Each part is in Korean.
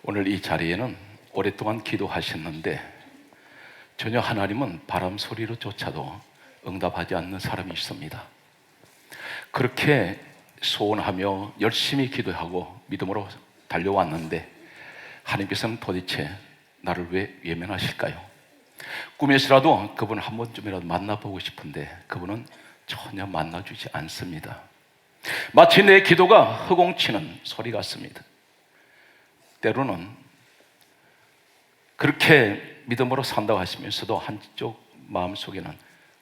오늘 이 자리에는 오랫동안 기도하셨는데 전혀 하나님은 바람 소리로조차도 응답하지 않는 사람이 있습니다. 그렇게 소원하며 열심히 기도하고 믿음으로 달려왔는데 하나님께서는 도대체 나를 왜 외면하실까요? 꿈에서라도 그분을 한 번쯤이라도 만나보고 싶은데 그분은 전혀 만나주지 않습니다. 마치 내 기도가 허공치는 소리 같습니다. 때로는 그렇게 믿음으로 산다고 하시면서도 한쪽 마음속에는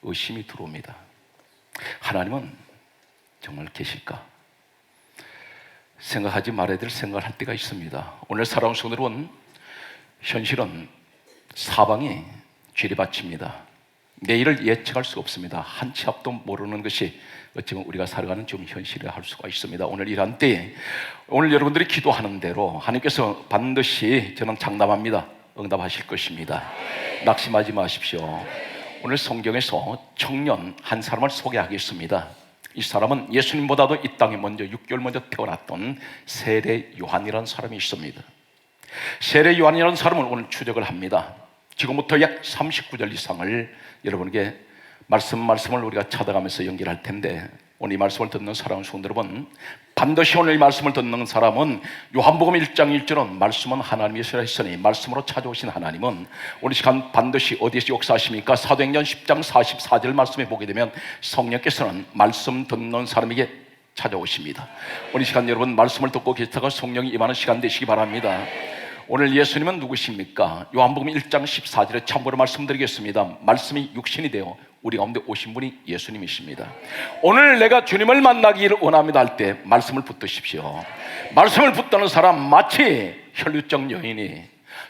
의심이 들어옵니다. 하나님은 정말 계실까? 생각하지 말아야 될 생각을 할 때가 있습니다. 오늘 살아온 손으로는 현실은 사방이 쥐리밭입니다. 내일을 예측할 수가 없습니다. 한 치 앞도 모르는 것이 어찌보면 우리가 살아가는 좀 현실이라 할 수가 있습니다. 오늘 이러한 때에 오늘 여러분들이 기도하는 대로 하나님께서 반드시, 저는 장담합니다, 응답하실 것입니다. 낙심하지 마십시오. 오늘 성경에서 청년 한 사람을 소개하겠습니다. 이 사람은 예수님보다도 이 땅에 먼저 6개월 먼저 태어났던 세례 요한이라는 사람이 있습니다. 세례 요한이라는 사람을 오늘 추적을 합니다. 지금부터 약 39절 이상을 여러분에게 말씀을 우리가 찾아가면서 연결할 텐데, 오늘 이 말씀을 듣는 사랑하는 성도 여러분, 반드시 오늘 이 말씀을 듣는 사람은 요한복음 1장 1절은 말씀은 하나님이시라 했으니 말씀으로 찾아오신 하나님은 오늘 시간 반드시 어디에서 역사하십니까? 사도행전 10장 44절 말씀에 보게 되면 성령께서는 말씀 듣는 사람에게 찾아오십니다. 오늘 시간 여러분 말씀을 듣고 계시다가 성령이 임하는 시간 되시기 바랍니다. 오늘 예수님은 누구십니까? 요한복음 1장 14절에 참고로 말씀드리겠습니다. 말씀이 육신이 되어 우리 가운데 오신 분이 예수님이십니다. 오늘 내가 주님을 만나기를 원합니다 할 때 말씀을 붙드십시오. 말씀을 붙드는 사람 마치 혈류증 여인이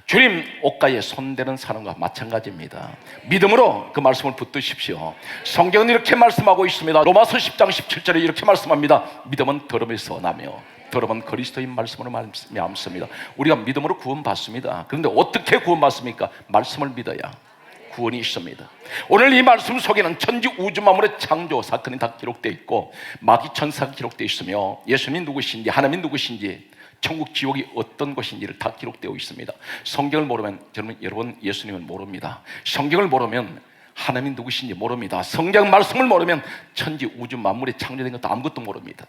주님 옷가에 손대는 사람과 마찬가지입니다. 믿음으로 그 말씀을 붙드십시오. 성경은 이렇게 말씀하고 있습니다. 로마서 10장 17절에 이렇게 말씀합니다. 믿음은 들음에서 나며 들음은 그리스도인 말씀으로 말씀합니다. 우리가 믿음으로 구원받습니다. 그런데 어떻게 구원받습니까? 말씀을 믿어야 구원이 있습니다. 오늘 이 말씀 속에는 천지 우주 만물의 창조 사건이 다 기록되어 있고 마귀 천사가 기록되어 있으며 예수님이 누구신지, 하나님이 누구신지, 천국 지옥이 어떤 것인지를 다 기록되어 있습니다. 성경을 모르면 여러분 예수님을 모릅니다. 성경을 모르면 하나님이 누구신지 모릅니다. 성경 말씀을 모르면 천지 우주 만물이 창조된 것도 아무것도 모릅니다.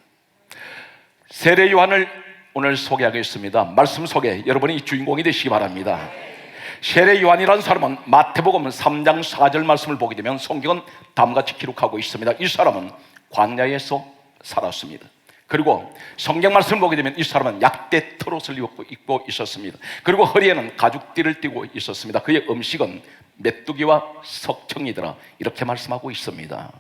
세례 요한을 오늘 소개하겠습니다. 말씀 속에 여러분이 주인공이 되시기 바랍니다. 세례 요한이라는 사람은 마태복음 3장 4절 말씀을 보게 되면 성경은 다음같이 기록하고 있습니다. 이 사람은 광야에서 살았습니다. 그리고 성경 말씀을 보게 되면 이 사람은 약대 털옷을 입고 있었습니다. 그리고 허리에는 가죽띠를 띠고 있었습니다. 그의 음식은 메뚜기와 석청이더라, 이렇게 말씀하고 있습니다.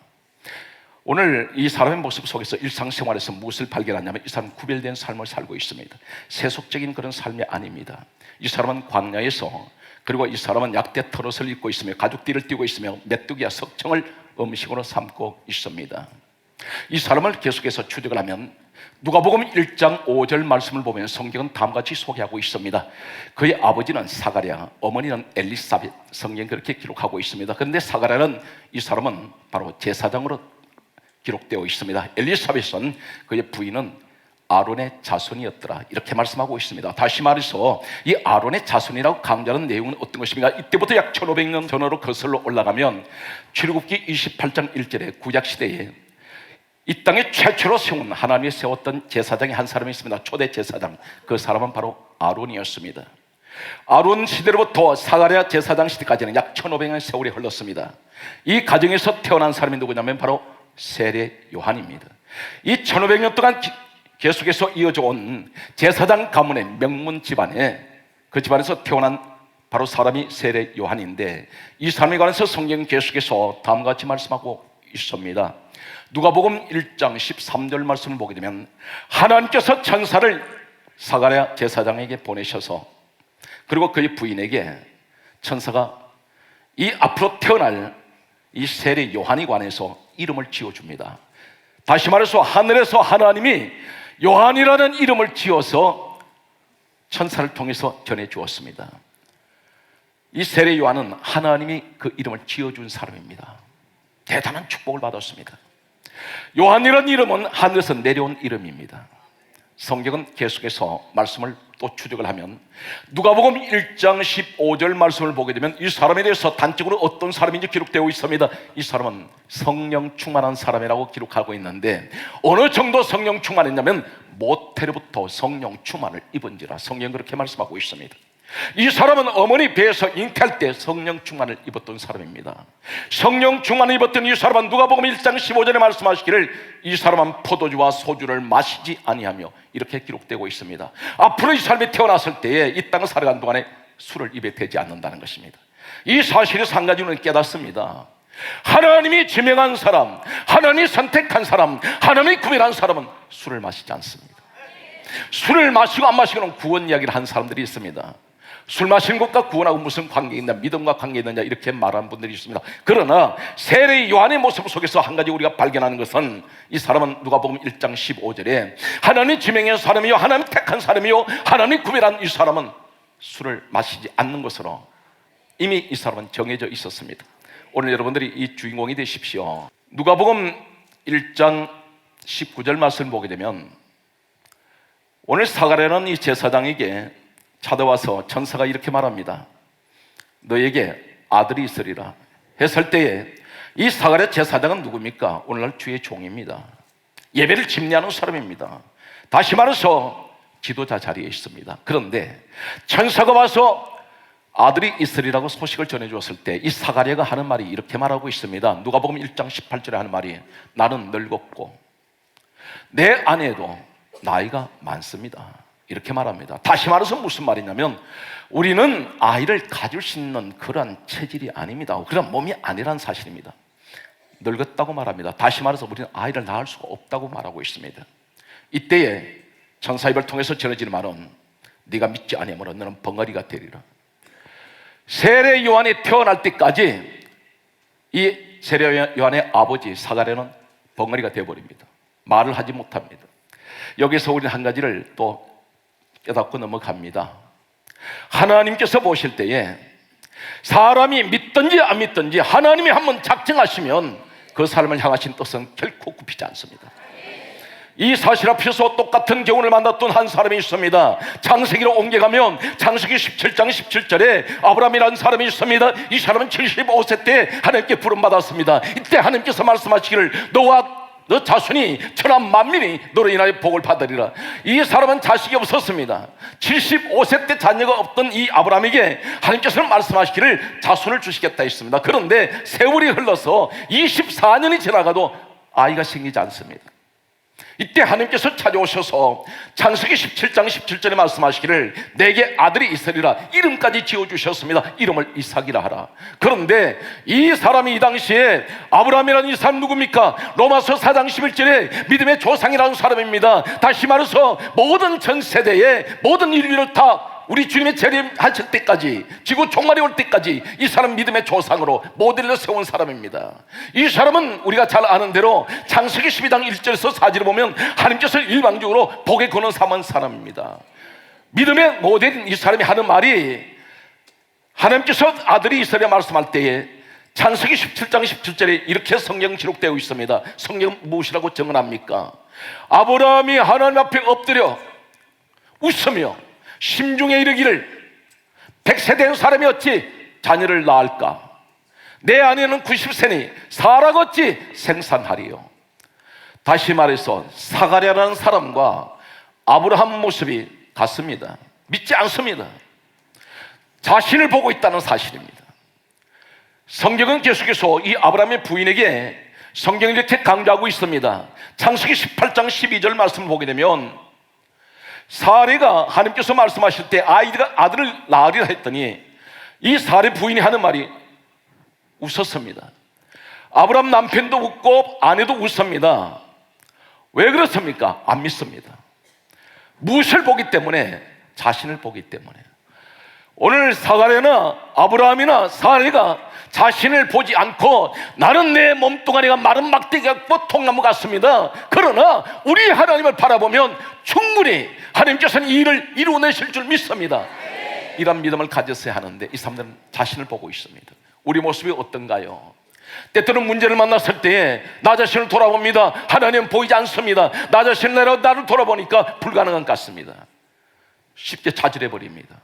오늘 이 사람의 모습 속에서 일상생활에서 무엇을 발견하냐면 이 사람은 구별된 삶을 살고 있습니다. 세속적인 그런 삶이 아닙니다. 이 사람은 광야에서, 그리고 이 사람은 약대 털옷을 입고 있으며 가죽띠를 띠고 있으며 메뚜기와 석청을 음식으로 삼고 있습니다. 이 사람을 계속해서 추적을 하면 누가복음 1장 5절 말씀을 보면 성경은 다음같이 소개하고 있습니다. 그의 아버지는 사가랴, 어머니는 엘리사벳, 성경이 그렇게 기록하고 있습니다. 그런데 사가랴는, 이 사람은 바로 제사장으로 기록되어 있습니다. 엘리사벳은, 그의 부인은 아론의 자손이었더라, 이렇게 말씀하고 있습니다. 다시 말해서 이 아론의 자손이라고 강조하는 내용은 어떤 것입니까? 이때부터 약 1500년 전으로 거슬러 올라가면 출애굽기 28장 1절에 구약시대에 이 땅에 최초로 세운, 하나님이 세웠던 제사장이 한 사람이 있습니다. 초대 제사장. 그 사람은 바로 아론이었습니다. 아론 시대로부터 사가랴 제사장 시대까지는 약 1500년 세월이 흘렀습니다. 이 가정에서 태어난 사람이 누구냐면 바로 세례 요한입니다. 이 1500년 동안 계속해서 이어져 온 제사장 가문의 명문 집안에, 그 집안에서 태어난 바로 사람이 세례 요한인데, 이 사람에 관해서 성경은 계속해서 다음과 같이 말씀하고 있습니다. 누가복음 1장 13절 말씀을 보게 되면 하나님께서 천사를 사가랴 제사장에게 보내셔서, 그리고 그의 부인에게 천사가 이 앞으로 태어날 이 세례 요한에 관해서 이름을 지어줍니다. 다시 말해서 하늘에서 하나님이 요한이라는 이름을 지어서 천사를 통해서 전해주었습니다. 이 세례 요한은 하나님이 그 이름을 지어준 사람입니다. 대단한 축복을 받았습니다. 요한이라는 이름은 하늘에서 내려온 이름입니다. 성경은 계속해서 말씀을 또 추적을 하면 누가복음 1장 15절 말씀을 보게 되면 이 사람에 대해서 단적으로 어떤 사람인지 기록되어 있습니다. 이 사람은 성령 충만한 사람이라고 기록하고 있는데 어느 정도 성령 충만했냐면 모태로부터 성령 충만을 입은지라 성경 그렇게 말씀하고 있습니다. 이 사람은 어머니 배에서 잉태할 때 성령 충만을 입었던 사람입니다. 성령 충만을 입었던 이 사람은 누가복음 1장 15절에 말씀하시기를 이 사람은 포도주와 소주를 마시지 아니하며 이렇게 기록되고 있습니다. 앞으로 이 사람이 태어났을 때에 이 땅을 살아가는 동안에 술을 입에 대지 않는다는 것입니다. 이 사실에서 한 가지는 깨닫습니다. 하나님이 지명한 사람, 하나님이 선택한 사람, 하나님이 구별한 사람은 술을 마시지 않습니다. 술을 마시고 안 마시고는 구원 이야기를 한 사람들이 있습니다. 술 마시는 것과 구원하고 무슨 관계 있냐, 믿음과 관계 있느냐 이렇게 말하는 분들이 있습니다. 그러나 세례 요한의 모습 속에서 한 가지 우리가 발견하는 것은 이 사람은 누가복음 1장 15절에 하나님 지명한 사람이요 하나님 택한 사람이요 하나님 구별한 이 사람은 술을 마시지 않는 것으로 이미 이 사람은 정해져 있었습니다. 오늘 여러분들이 이 주인공이 되십시오. 누가복음 1장 19절 말씀을 보게 되면 오늘 사가랴는 이 제사장에게 찾아와서 천사가 이렇게 말합니다. 너에게 아들이 있으리라 했을 때에 이 사가랴 제사장은 누굽니까? 오늘날 주의 종입니다. 예배를 집례하는 사람입니다. 다시 말해서 지도자 자리에 있습니다. 그런데 천사가 와서 아들이 있으리라고 소식을 전해주었을 때 이 사가랴가 하는 말이 이렇게 말하고 있습니다. 누가복음 1장 18절에 하는 말이 나는 늙었고 내 아내도 나이가 많습니다. 이렇게 말합니다. 다시 말해서 무슨 말이냐면 우리는 아이를 가질 수 있는 그런 체질이 아닙니다. 그런 몸이 아니란 사실입니다. 늙었다고 말합니다. 다시 말해서 우리는 아이를 낳을 수가 없다고 말하고 있습니다. 이때에 천사 입을 통해서 전해지는 말은 네가 믿지 아니하면 너는 벙어리가 되리라. 세례 요한이 태어날 때까지 이 세례 요한의 아버지 사가랴는 벙어리가 되어버립니다. 말을 하지 못합니다. 여기서 우리는 한 가지를 또 깨닫고 넘어갑니다. 하나님께서 보실 때에 사람이 믿든지 안 믿든지 하나님이 한번 작정하시면 그 사람을 향하신 뜻은 결코 굽히지 않습니다. 이 사실 앞에서 똑같은 경우를 만났던 한 사람이 있습니다. 창세기로 옮겨가면 창세기 17장 17절에 아브라함이라는 사람이 있습니다. 이 사람은 75세 때 하나님께 부름받았습니다. 이때 하나님께서 말씀하시기를 너와 너 자손이 천한 만민이 너로 인하여 복을 받으리라. 이 사람은 자식이 없었습니다. 75세 때 자녀가 없던 이 아브라함에게 하나님께서는 말씀하시기를 자손을 주시겠다 했습니다. 그런데 세월이 흘러서 24년이 지나가도 아이가 생기지 않습니다. 이때 하나님께서 찾아오셔서 창세기 17장 17절에 말씀하시기를 내게 아들이 있으리라 이름까지 지어주셨습니다. 이름을 이삭이라 하라. 그런데 이 사람이 이 당시에 아브라함이라는 이 사람 누굽니까? 로마서 4장 11절에 믿음의 조상이라는 사람입니다. 다시 말해서 모든 전 세대의 모든 인류를 다 우리 주님의 재림하실 때까지 지구 종말이 올 때까지 이 사람 믿음의 조상으로 모델로 세운 사람입니다. 이 사람은 우리가 잘 아는 대로 창세기 12장 1절에서 4절을 보면 하나님께서 일방적으로 복의 근원 삼은 사람입니다. 믿음의 모델인 이 사람이 하는 말이 하나님께서 아들이 있으리라 말씀할 때에 창세기 17장 17절에 이렇게 성경 기록되어 있습니다. 성경은 무엇이라고 정언합니까? 아브라함이 하나님 앞에 엎드려 웃으며 심중에 이르기를 100세 된 사람이 어찌 자녀를 낳을까? 내 아내는 90세니 사라가 어찌 생산하리요? 다시 말해서 사가랴라는 사람과 아브라함 모습이 같습니다. 믿지 않습니다. 자신을 보고 있다는 사실입니다. 성경은 계속해서 이 아브라함의 부인에게 성경을 이렇게 강조하고 있습니다. 창세기 18장 12절 말씀을 보게 되면 사례가 하나님께서 말씀하실 때 아들을 낳으리라 했더니 이 사례 부인이 하는 말이 웃었습니다. 아브라함 남편도 웃고 아내도 웃습니다. 왜 그렇습니까? 안 믿습니다. 무엇을 보기 때문에? 자신을 보기 때문에. 오늘 사가랴나 아브라함이나 사례가 자신을 보지 않고 나는 내 몸뚱아리가 마른 막대기 같고 통나무 같습니다. 그러나 우리 하나님을 바라보면 충분히 하나님께서는 이 일을 이루어내실 줄 믿습니다. 이런 믿음을 가졌어야 하는데 이 사람들은 자신을 보고 있습니다. 우리 모습이 어떤가요? 때때로 문제를 만났을 때에 나 자신을 돌아봅니다. 하나님은 보이지 않습니다. 나 자신을 나를 돌아보니까 불가능한 것 같습니다. 쉽게 좌절해버립니다.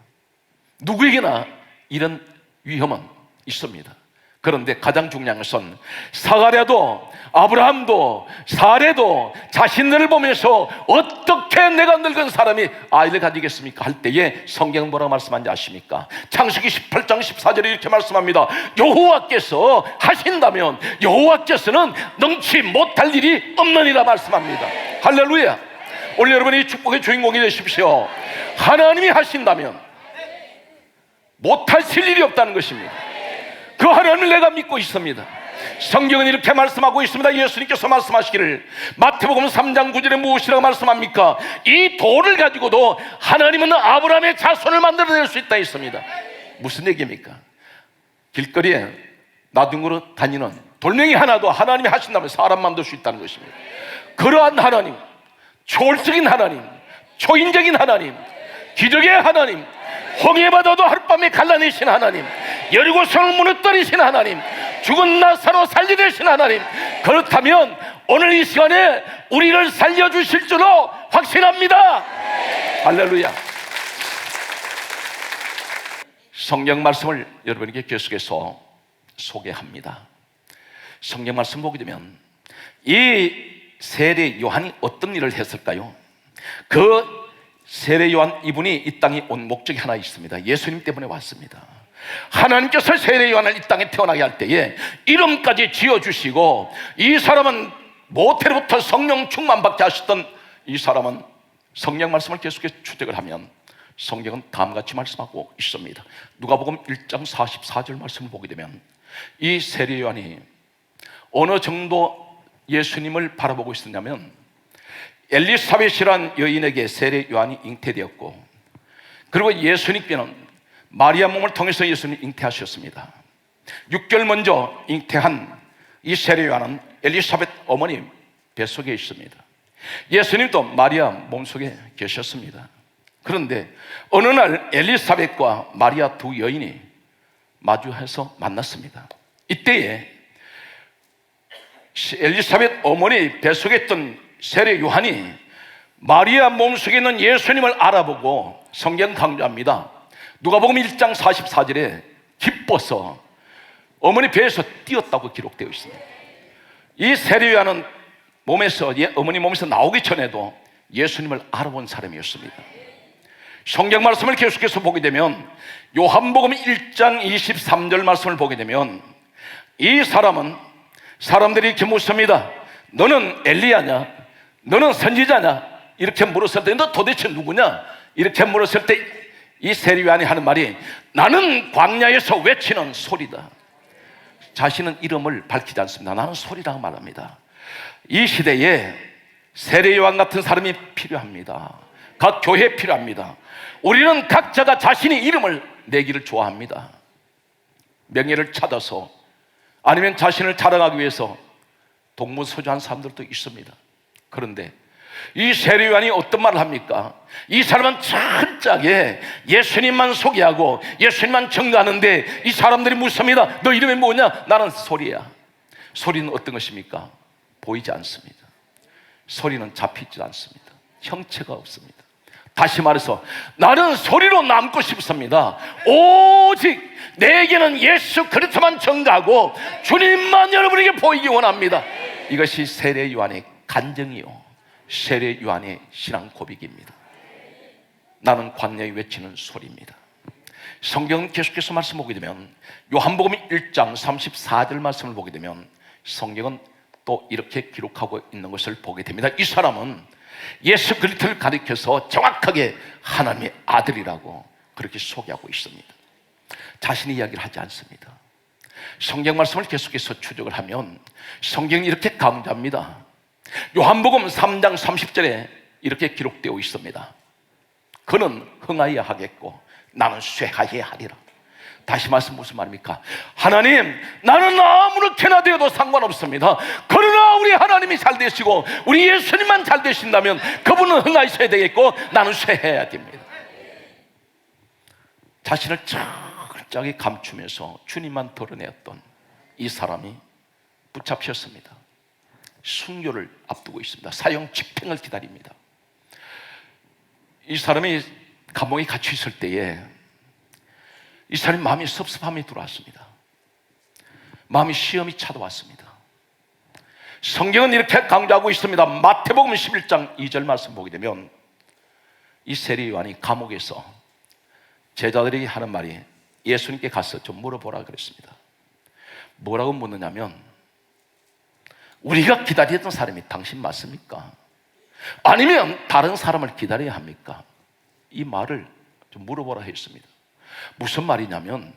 누구에게나 이런 위험은 있습니다. 그런데 가장 중요한 것은 사가랴도 아브라함도 사레도 자신들을 보면서 어떻게 내가 늙은 사람이 아이를 가지겠습니까? 할 때에 성경은 뭐라고 말씀하는지 아십니까? 창세기 18장 14절에 이렇게 말씀합니다. 여호와께서 하신다면 여호와께서는 능치 못할 일이 없느니라 말씀합니다. 할렐루야. 오늘 여러분이 축복의 주인공이 되십시오. 하나님이 하신다면 못하실 일이 없다는 것입니다. 그 하나님을 내가 믿고 있습니다. 성경은 이렇게 말씀하고 있습니다. 예수님께서 말씀하시기를 마태복음 3장 9절에 무엇이라고 말씀합니까? 이 돌을 가지고도 하나님은 아브라함의 자손을 만들어낼 수 있다 했습니다. 무슨 얘기입니까? 길거리에 나둥으로 다니는 돌멩이 하나도 하나님이 하신다면 사람 만들 수 있다는 것입니다. 그러한 하나님, 초월적인 하나님, 초인적인 하나님, 기적의 하나님, 홍해바다도 하룻밤에 갈라내신 하나님, 여리고성을 무너뜨리신 하나님, 죽은 나사로 살려내신 하나님, 그렇다면 오늘 이 시간에 우리를 살려주실 줄로 확신합니다. 할렐루야. 성경 말씀을 여러분에게 계속해서 소개합니다. 성경 말씀 보게 되면 이 세례 요한이 어떤 일을 했을까요? 그 세례 요한 이분이 이 땅에 온 목적이 하나 있습니다. 예수님 때문에 왔습니다. 하나님께서 세례 요한을 이 땅에 태어나게 할 때에 이름까지 지어주시고, 이 사람은 모태로부터 성령 충만받게 하셨던 이 사람은 성경 말씀을 계속해서 추적을 하면 성경은 다음같이 말씀하고 있습니다. 누가복음 1장 44절 말씀을 보게 되면 이 세례 요한이 어느 정도 예수님을 바라보고 있었냐면, 엘리사벳이란 여인에게 세례 요한이 잉태되었고, 그리고 예수님께는 마리아 몸을 통해서 예수님이 잉태하셨습니다. 6개월 먼저 잉태한 이 세례 요한은 엘리사벳 어머니 뱃속에 있습니다. 예수님도 마리아 몸속에 계셨습니다. 그런데 어느 날 엘리사벳과 마리아 두 여인이 마주해서 만났습니다. 이때에 엘리사벳 어머니 뱃속에 있던 세례 요한이 마리아 몸속에 있는 예수님을 알아보고, 성경 강조합니다. 누가복음 1장 44절에 기뻐서 어머니 배에서 뛰었다고 기록되어 있습니다. 이 세례 요한은 어머니 몸에서 나오기 전에도 예수님을 알아본 사람이었습니다. 성경 말씀을 계속해서 보게 되면 요한복음 1장 23절 말씀을 보게 되면 이 사람은 사람들이 이렇게 묻습니다. 너는 엘리야냐? 너는 선지자냐? 이렇게 물었을 때 너 도대체 누구냐? 이렇게 물었을 때 이 세례 요한이 하는 말이 나는 광야에서 외치는 소리다. 자신은 이름을 밝히지 않습니다. 나는 소리라고 말합니다. 이 시대에 세례 요한 같은 사람이 필요합니다. 각 교회에 필요합니다. 우리는 각자가 자신의 이름을 내기를 좋아합니다. 명예를 찾아서, 아니면 자신을 자랑하기 위해서 동문서주한 사람들도 있습니다. 그런데 이 세례 요한이 어떤 말을 합니까? 이 사람은 철저하게 예수님만 소개하고 예수님만 증거하는데 이 사람들이 묻습니다. 너 이름이 뭐냐? 나는 소리야. 소리는 어떤 것입니까? 보이지 않습니다. 소리는 잡히지 않습니다. 형체가 없습니다. 다시 말해서 나는 소리로 남고 싶습니다. 오직 내게는 예수 그리스도만 증거하고 주님만 여러분에게 보이기 원합니다. 이것이 세례 요한의 간증이요, 세례 요한의 신앙 고백입니다. 나는 광야에 외치는 소리입니다. 성경은 계속해서 말씀 보게 되면 요한복음 1장 34절 말씀을 보게 되면 성경은 또 이렇게 기록하고 있는 것을 보게 됩니다. 이 사람은 예수 그리스도를 가리켜서 정확하게 하나님의 아들이라고 그렇게 소개하고 있습니다. 자신의 이야기를 하지 않습니다. 성경 말씀을 계속해서 추적을 하면 성경이 이렇게 강조합니다. 요한복음 3장 30절에 이렇게 기록되어 있습니다. 그는 흥하여야 하겠고 나는 쇠하여야 하리라. 다시 말씀 무슨 말입니까? 하나님, 나는 아무렇게나 되어도 상관없습니다. 그러나 우리 하나님이 잘 되시고 우리 예수님만 잘 되신다면 그분은 흥하셔야 되겠고 나는 쇠해야 됩니다. 자신을 철저하게 감추면서 주님만 드러내었던 이 사람이 붙잡혔습니다. 순교를 앞두고 있습니다. 사형 집행을 기다립니다. 이 사람이 감옥에 갇혀 있을 때에 이 사람이 마음이 섭섭함이 들어왔습니다. 마음이 시험이 찾아왔습니다. 성경은 이렇게 강조하고 있습니다. 마태복음 11장 2절 말씀 보게 되면 이 세례 요한이 감옥에서 제자들이 하는 말이 예수님께 가서 좀 물어보라 그랬습니다. 뭐라고 묻느냐면 우리가 기다렸던 사람이 당신 맞습니까? 아니면 다른 사람을 기다려야 합니까? 이 말을 좀 물어보라 했습니다. 무슨 말이냐면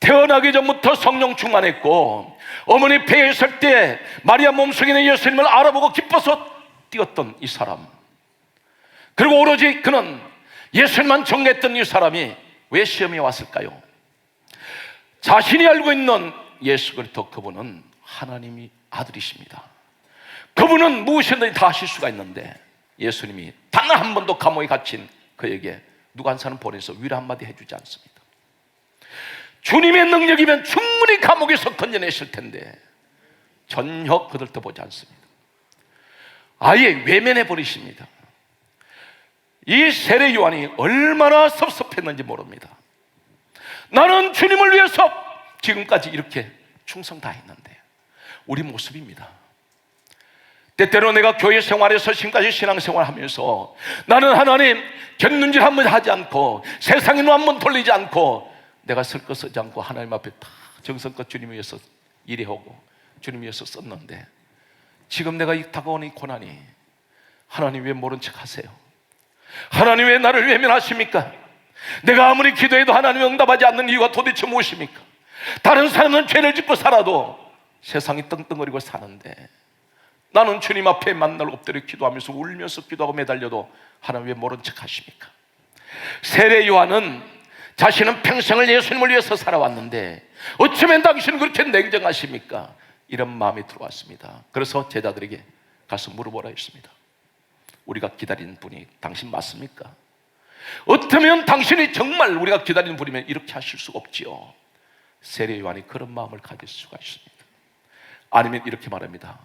태어나기 전부터 성령 충만했고 어머니 배에 있을 때 마리아 몸속에 있는 예수님을 알아보고 기뻐서 뛰었던 이 사람, 그리고 오로지 그는 예수님만 정했던 이 사람이 왜 시험에 왔을까요? 자신이 알고 있는 예수 그리스도 그분은 하나님이 아들이십니다. 그분은 무엇이든지 다 하실 수가 있는데 예수님이 단 한 번도 감옥에 갇힌 그에게 누가 한 사람 보내서 위로 한마디 해주지 않습니다. 주님의 능력이면 충분히 감옥에서 건져내실 텐데 전혀 거들떠보지 않습니다. 아예 외면해 버리십니다. 이 세례 요한이 얼마나 섭섭했는지 모릅니다. 나는 주님을 위해서 지금까지 이렇게 충성 다했는데, 우리 모습입니다. 때때로 내가 교회 생활에서 지금까지 신앙생활 하면서 나는 하나님 곁눈질 한번 하지 않고 세상에 눈 한번 돌리지 않고 내가 쓸 거 쓰지 않고 하나님 앞에 다 정성껏 주님 위해서 일해오고 주님 위해서 썼는데, 지금 내가 이 다가오는 이 고난이 하나님 왜 모른 척 하세요? 하나님 왜 나를 외면하십니까? 내가 아무리 기도해도 하나님 응답하지 않는 이유가 도대체 무엇입니까? 다른 사람은 죄를 짓고 살아도 세상이 떵떵거리고 사는데 나는 주님 앞에 만날 엎드려 기도하면서 울면서 기도하고 매달려도 하나님 왜 모른 척 하십니까? 세례 요한은 자신은 평생을 예수님을 위해서 살아왔는데 어쩌면 당신은 그렇게 냉정하십니까? 이런 마음이 들어왔습니다. 그래서 제자들에게 가서 물어보라 했습니다. 우리가 기다리는 분이 당신 맞습니까? 어쩌면 당신이 정말 우리가 기다리는 분이면 이렇게 하실 수가 없지요. 세례 요한이 그런 마음을 가질 수가 있습니다. 아니면 이렇게 말합니다.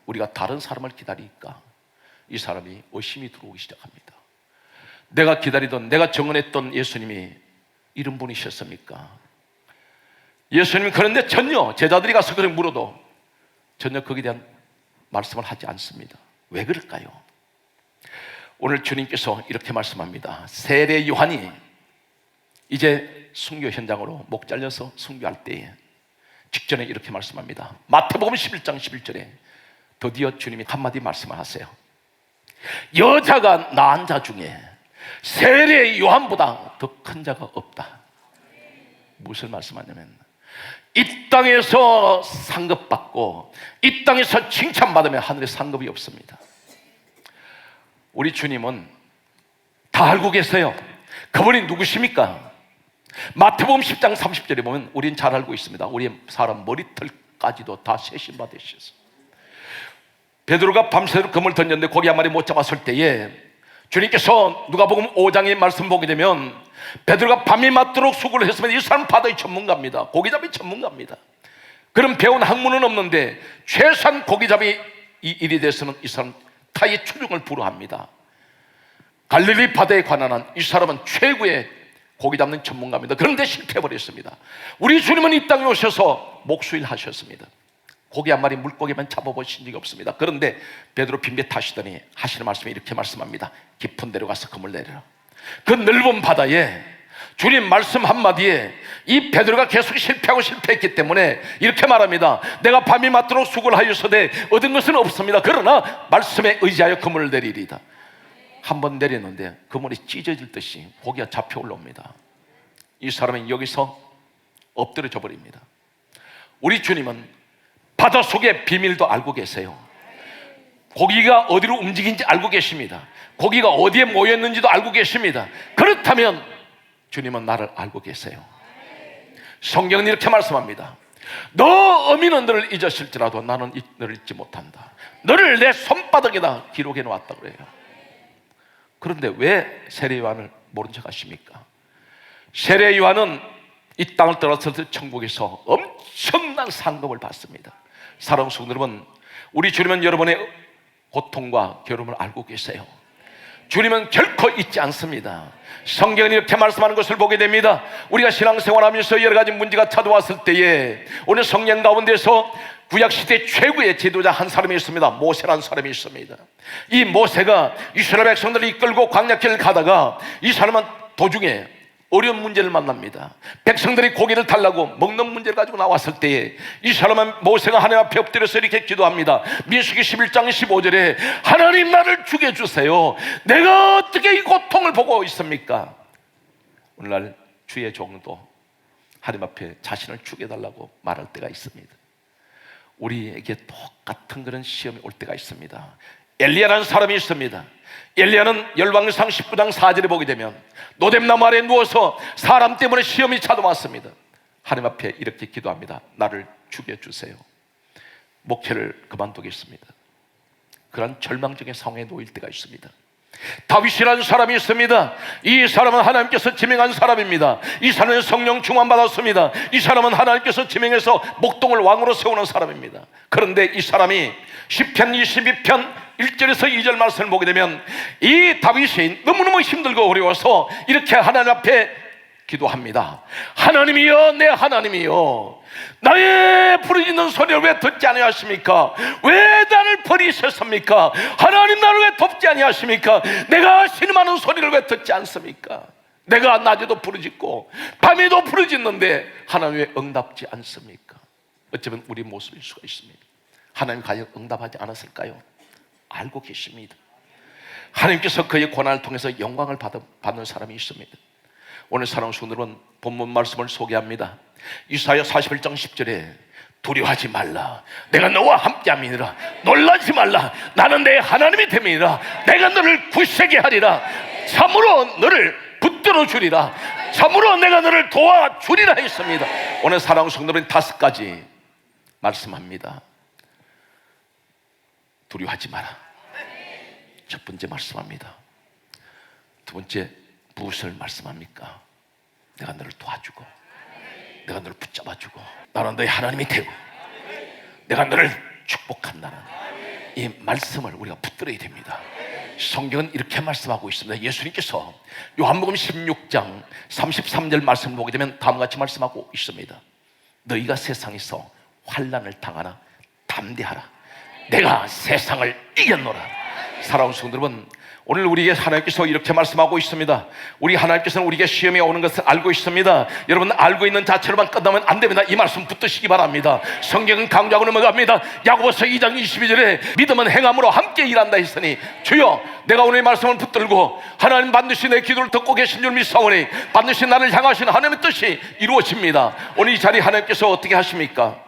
우리가 다른 사람을 기다리니까 이 사람이 의심이 들어오기 시작합니다. 내가 기다리던, 내가 정언했던 예수님이 이런 분이셨습니까? 예수님이 그런데 전혀 제자들이 가서 그렇게 물어도 전혀 거기에 대한 말씀을 하지 않습니다. 왜 그럴까요? 오늘 주님께서 이렇게 말씀합니다. 세례 요한이 이제 순교 현장으로 목 잘려서 순교할 때에 직전에 이렇게 말씀합니다. 마태복음 11장 11절에 드디어 주님이 한마디 말씀을 하세요. 여자가 낳은 자 중에 세례 요한보다 더 큰 자가 없다. 무슨 말씀하냐면 이 땅에서 상급받고 이 땅에서 칭찬받으면 하늘에 상급이 없습니다. 우리 주님은 다 알고 계세요. 그분이 누구십니까? 마태복음 10장 30절에 보면 우리는 잘 알고 있습니다. 우리 사람 머리털까지도 다 세신 바 되셨어요. 베드로가 밤새도록 금을 던졌는데 고기 한 마리 못 잡았을 때에 주님께서 누가복음 5장의 말씀 보게 되면 베드로가 밤이 맞도록 수고를 했으면 이 사람 바다의 전문가입니다. 고기잡이 전문가입니다. 그런 배운 학문은 없는데 최소한 고기잡이 이 일이 돼서는 이 사람 타의 추종을 불허합니다. 갈릴리 바다에 관한 한 이 사람은 최고의 고기 잡는 전문가입니다. 그런데 실패해버렸습니다. 우리 주님은 이 땅에 오셔서 목수일 하셨습니다. 고기 한 마리 물고기만 잡아보신 적이 없습니다. 그런데 베드로 빈배 타시더니 하시는 말씀이 이렇게 말씀합니다. 깊은 데로 가서 그물 내려라. 그 넓은 바다에 주님 말씀 한마디에 이 베드로가 계속 실패하고 실패했기 때문에 이렇게 말합니다. 내가 밤이 맞도록 수고를 하였으되 얻은 것은 없습니다. 그러나 말씀에 의지하여 그물을 내리리다. 한번 내렸는데 그물이 찢어질 듯이 고기가 잡혀 올라옵니다. 이 사람은 여기서 엎드려져 버립니다. 우리 주님은 바다 속의 비밀도 알고 계세요. 고기가 어디로 움직이는지 알고 계십니다. 고기가 어디에 모였는지도 알고 계십니다. 그렇다면 주님은 나를 알고 계세요. 성경은 이렇게 말씀합니다. 너 어미는 너를 잊었을지라도 나는 너를 잊지 못한다. 너를 내 손바닥에다 기록해 놓았다 그래요. 그런데 왜 세례 요한을 모른 척 하십니까? 세례 요한은 이 땅을 떠났을 때 천국에서 엄청난 상급을 받습니다. 사랑하는 성도 여러분, 우리 주님은 여러분의 고통과 괴로움을 알고 계세요. 주님은 결코 잊지 않습니다. 성경은 이렇게 말씀하는 것을 보게 됩니다. 우리가 신앙생활하면서 여러 가지 문제가 찾아왔을 때에 오늘 성경 가운데서 구약시대 최고의 지도자 한 사람이 있습니다. 모세라는 사람이 있습니다. 이 모세가 이스라엘 백성들을 이끌고 광야길을 가다가 이 사람은 도중에 어려운 문제를 만납니다. 백성들이 고기를 달라고 먹는 문제를 가지고 나왔을 때에 이 사람은 모세가 하나님 앞에 엎드려서 이렇게 기도합니다. 민수기 11장 15절에 하나님 나를 죽여주세요. 내가 어떻게 이 고통을 보고 있습니까? 오늘날 주의 종도 하나님 앞에 자신을 죽여달라고 말할 때가 있습니다. 우리에게 똑같은 그런 시험이 올 때가 있습니다. 엘리야라는 사람이 있습니다. 엘리야는 열왕기상 19장 4절에 보게 되면 노뎀나무 아래에 누워서 사람 때문에 시험이 찾아왔습니다. 하나님 앞에 이렇게 기도합니다. 나를 죽여주세요. 목회를 그만두겠습니다. 그런 절망적인 상황에 놓일 때가 있습니다. 다윗이라는 사람이 있습니다. 이 사람은 하나님께서 지명한 사람입니다. 이 사람은 성령 충만받았습니다. 이 사람은 하나님께서 지명해서 목동을 왕으로 세우는 사람입니다. 그런데 이 사람이 시편 22편 1절에서 2절 말씀을 보게 되면 이 다윗이 너무너무 힘들고 어려워서 이렇게 하나님 앞에 기도합니다. 하나님이여, 내 하나님이여, 나의 부르짖는 소리를 왜 듣지 아니하십니까? 왜 나를 버리셨습니까? 하나님 나를 왜 돕지 아니하십니까? 내가 신음하는 소리를 왜 듣지 않습니까? 내가 낮에도 부르짖고 밤에도 부르짖는데 하나님 왜 응답지 않습니까? 어쩌면 우리 모습일 수가 있습니다. 하나님 과연 응답하지 않았을까요? 알고 계십니다. 하나님께서 그의 고난을 통해서 영광을 받는 사람이 있습니다. 오늘 사랑하는 성도들은 본문 말씀을 소개합니다. 이사야 41장 10절에 두려워하지 말라, 내가 너와 함께함이니라. 놀라지 말라, 나는 내 하나님이 됨이니라. 내가 너를 굳세게 하리라. 참으로 너를 붙들어 주리라. 참으로 내가 너를 도와주리라 했습니다. 오늘 사랑하는 성도들은 5가지 말씀합니다. 두려워하지 마라. 첫 번째 말씀합니다. 두 번째 무엇을 말씀합니까? 내가 너를 도와주고 내가 너를 붙잡아주고 나는 너의 하나님이 되고 내가 너를 축복한다는 이 말씀을 우리가 붙들어야 됩니다. 성경은 이렇게 말씀하고 있습니다. 예수님께서 요한복음 16장 33절 말씀을 보게 되면 다음과 같이 말씀하고 있습니다. 너희가 세상에서 환난을 당하나 담대하라, 내가 세상을 이겼노라. 사랑하는 성도 여러분, 오늘 우리에게 하나님께서 이렇게 말씀하고 있습니다. 우리 하나님께서는 우리에게 시험이 오는 것을 알고 있습니다. 여러분, 알고 있는 자체로만 끝나면 안 됩니다. 이 말씀 붙드시기 바랍니다. 성경은 강조하고 넘어갑니다. 야고보서 2장 22절에 믿음은 행함으로 함께 일한다 했으니 주여, 내가 오늘 이 말씀을 붙들고 하나님 반드시 내 기도를 듣고 계신 줄 믿사오니 반드시 나를 향하신 하나님의 뜻이 이루어집니다. 오늘 이 자리에 하나님께서 어떻게 하십니까?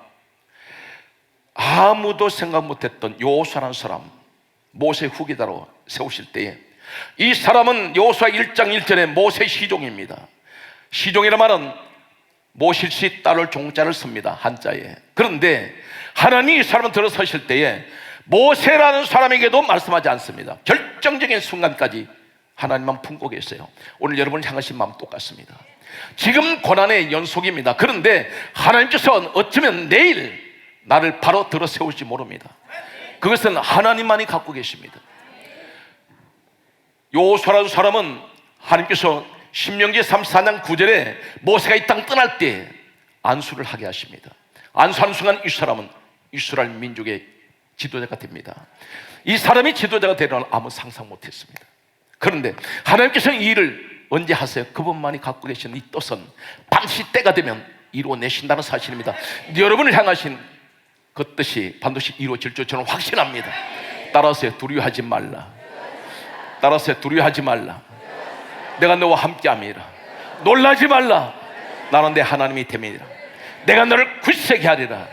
아무도 생각 못했던 여호수아라는 사람, 모세 후계자로 세우실 때에 이 사람은 여호수아 1장 1절에 모세 시종입니다. 시종이라는 말은 모실시 따를 종자를 씁니다. 한자에. 그런데 하나님이 이 사람을 들어서실 때에 모세라는 사람에게도 말씀하지 않습니다. 결정적인 순간까지 하나님만 품고 계세요. 오늘 여러분을 향하신 마음 똑같습니다. 지금 고난의 연속입니다. 그런데 하나님께서는 어쩌면 내일 나를 바로 들어 세울지 모릅니다. 그것은 하나님만이 갖고 계십니다. 여호수아라는 사람은 하나님께서 신명기 34장 9절에 모세가 이 땅 떠날 때 안수를 하게 하십니다. 안수하는 순간 이 사람은 이스라엘 민족의 지도자가 됩니다. 이 사람이 지도자가 되리라는 아무 상상 못했습니다. 그런데 하나님께서 이 일을 언제 하세요? 그분만이 갖고 계시는 이 뜻은 반드시 때가 되면 이루어내신다는 사실입니다. 여러분을 향하신 그 뜻이 반드시 이루어질 줄 저는 확신합니다. 따라서 두려워하지 말라. 따라서 두려워하지 말라. 내가 너와 함께함이라. 놀라지 말라. 나는 내 하나님이 됨이라. 내가 너를 굳세게 하리라.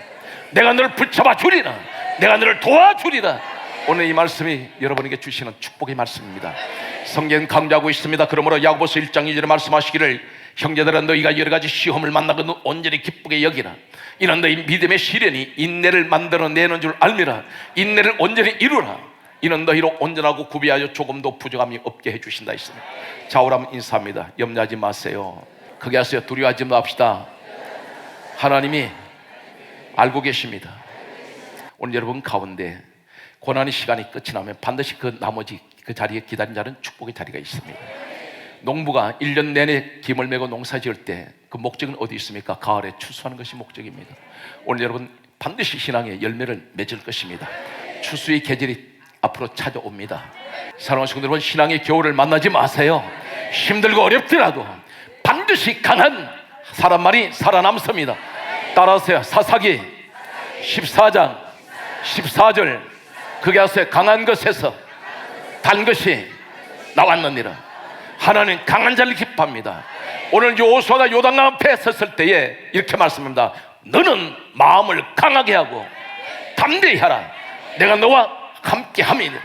내가 너를 붙잡아 주리라. 내가 너를 도와주리라. 오늘 이 말씀이 여러분에게 주시는 축복의 말씀입니다. 성경 강조하고 있습니다. 그러므로 야고보서 1장 2절에 말씀하시기를 형제들아, 너희가 여러 가지 시험을 만나고 온전히 기쁘게 여기라. 이는 너희 믿음의 시련이 인내를 만들어내는 줄 알미라. 인내를 온전히 이루라. 이는 너희로 온전하고 구비하여 조금도 부족함이 없게 해주신다 했습니다. 좌우람 인사합니다. 염려하지 마세요. 크게 하세요. 두려워하지 맙시다. 하나님이 알고 계십니다. 오늘 여러분 가운데 고난의 시간이 끝이 나면 반드시 그 나머지 그 자리에 기다린 자는 축복의 자리가 있습니다. 농부가 1년 내내 김을 메고 농사 지을 때 그 목적은 어디 있습니까? 가을에 추수하는 것이 목적입니다. 오늘 여러분 반드시 신앙의 열매를 맺을 것입니다. 추수의 계절이 앞으로 찾아옵니다. 사랑하는 성도 여러분, 신앙의 겨울을 만나지 마세요. 힘들고 어렵더라도 반드시 강한 사람만이 살아남습니다. 따라하세요. 사사기 14장 14절 그게 하세요. 강한 것에서 단 것이 나왔느니라. 하나님 강한 자를 기뻐합니다. 오늘 여호수아가 요단강 앞에 섰을 때에 이렇게 말씀합니다. 너는 마음을 강하게 하고 담대히 하라. 내가 너와 함께 함이니.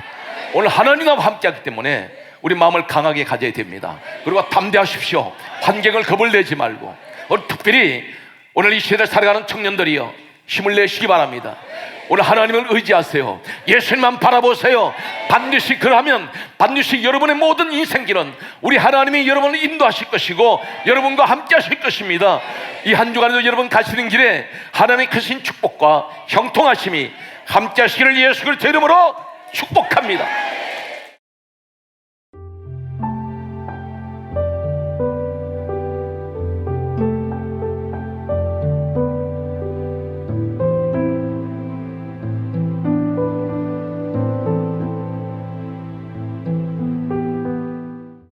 오늘 하나님과 함께 하기 때문에 우리 마음을 강하게 가져야 됩니다. 그리고 담대하십시오. 환경을 겁을 내지 말고. 오늘 특별히 오늘 이 시대를 살아가는 청년들이요, 힘을 내시기 바랍니다. 오늘 하나님을 의지하세요. 예수님만 바라보세요. 반드시 그러하면 반드시 여러분의 모든 인생길은 우리 하나님이 여러분을 인도하실 것이고 여러분과 함께 하실 것입니다. 이 한 주간에도 여러분 가시는 길에 하나님의 크신 축복과 형통하심이 함께 하시기를 예수 그리스도 이름으로 축복합니다.